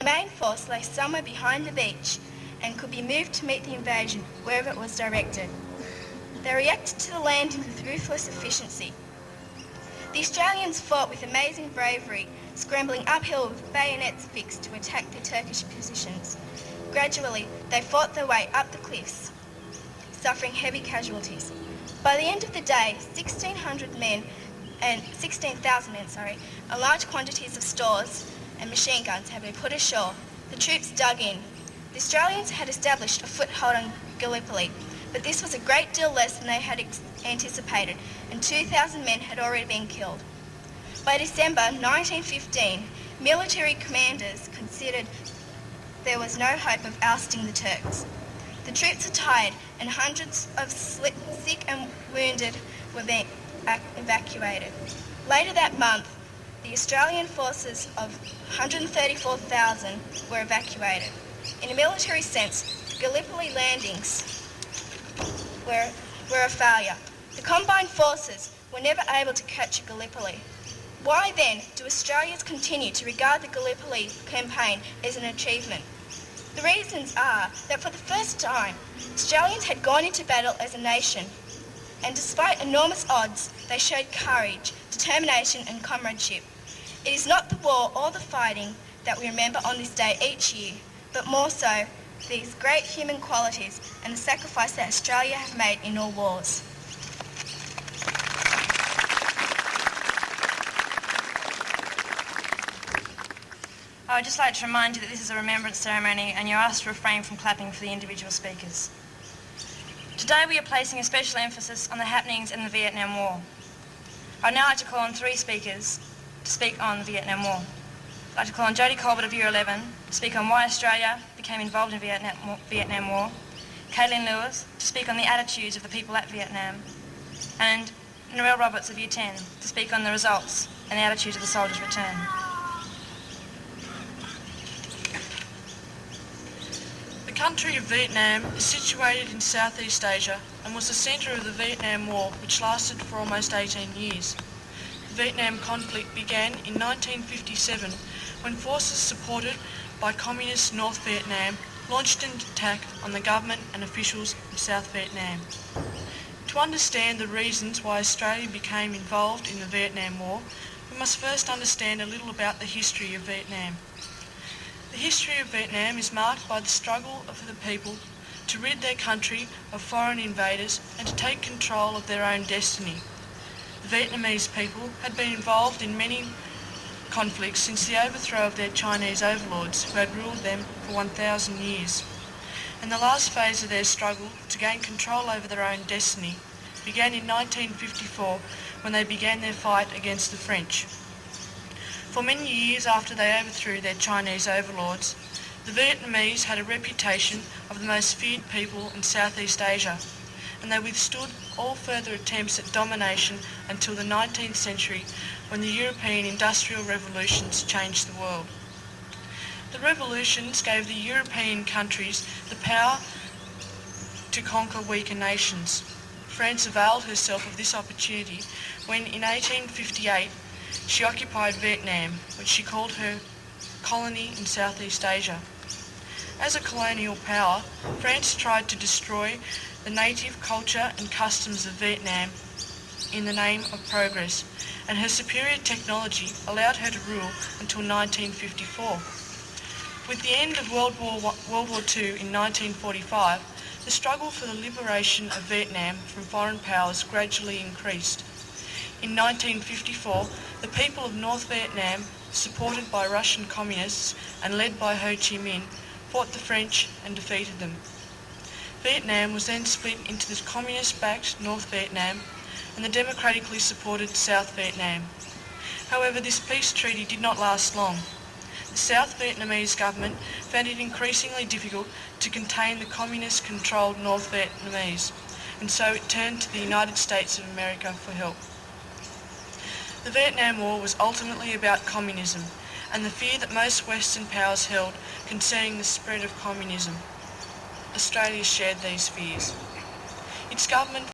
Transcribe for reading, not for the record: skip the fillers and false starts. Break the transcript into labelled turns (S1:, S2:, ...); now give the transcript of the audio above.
S1: main force lay somewhere behind the beach and could be moved to meet the invasion wherever it was directed. They reacted to the landing with ruthless efficiency. The Australians fought with amazing bravery, scrambling uphill with bayonets fixed to attack the Turkish positions. Gradually, they fought their way up the cliffs, suffering heavy casualties. By the end of the day, 16,000 men, and large quantities of stores and machine guns had been put ashore. The troops dug in. The Australians had established a foothold on Gallipoli, but this was a great deal less than they had anticipated, and 2,000 men had already been killed. By December 1915, military commanders considered there was no hope of ousting the Turks. The troops were tired, and hundreds of sick and wounded were being evacuated. Later that month, the Australian forces of 134,000 were evacuated. In a military sense, the Gallipoli landings were a failure. The combined forces were never able to capture Gallipoli. Why then do Australians continue to regard the Gallipoli campaign as an achievement? The reasons are that for the first time, Australians had gone into battle as a nation, and despite enormous odds, they showed courage, determination and comradeship. It is not the war or the fighting that we remember on this day each year, but more so these great human qualities and the sacrifice that Australia have made in all wars.
S2: I would just like to remind you that this is a remembrance ceremony and you're asked to refrain from clapping for the individual speakers. Today we are placing a special emphasis on the happenings in the Vietnam War. I'd now like to call on three speakers to speak on the Vietnam War. I'd like to call on Jodie Colbert of Year 11 to speak on why Australia became involved in Vietnam War, Caitlin Lewis to speak on the attitudes of the people at Vietnam, and Narelle Roberts of Year 10 to speak on the results and the attitudes of the soldiers' return.
S3: The country of Vietnam is situated in Southeast Asia and was the centre of the Vietnam War, which lasted for almost 18 years. The Vietnam conflict began in 1957 when forces supported by Communist North Vietnam launched an attack on the government and officials of South Vietnam. To understand the reasons why Australia became involved in the Vietnam War, we must first understand a little about the history of Vietnam. The history of Vietnam is marked by the struggle of the people to rid their country of foreign invaders and to take control of their own destiny. The Vietnamese people had been involved in many conflicts since the overthrow of their Chinese overlords who had ruled them for 1,000 years. And the last phase of their struggle to gain control over their own destiny began in 1954 when they began their fight against the French. For many years after they overthrew their Chinese overlords, the Vietnamese had a reputation of the most feared people in Southeast Asia, and they withstood all further attempts at domination until the 19th century when the European industrial revolutions changed the world. The revolutions gave the European countries the power to conquer weaker nations. France availed herself of this opportunity when in 1858 she occupied Vietnam, which she called her colony in Southeast Asia. As a colonial power, France tried to destroy the native culture and customs of Vietnam in the name of progress, and her superior technology allowed her to rule until 1954. With the end of World War II in 1945, the struggle for the liberation of Vietnam from foreign powers gradually increased. In 1954, the people of North Vietnam, supported by Russian communists and led by Ho Chi Minh, fought the French and defeated them. Vietnam was then split into the communist-backed North Vietnam and the democratically supported South Vietnam. However, this peace treaty did not last long. The South Vietnamese government found it increasingly difficult to contain the communist-controlled North Vietnamese, and so it turned to the United States of America for help. The Vietnam War was ultimately about communism and the fear that most Western powers held concerning the spread of communism. Australia shared these fears. Its government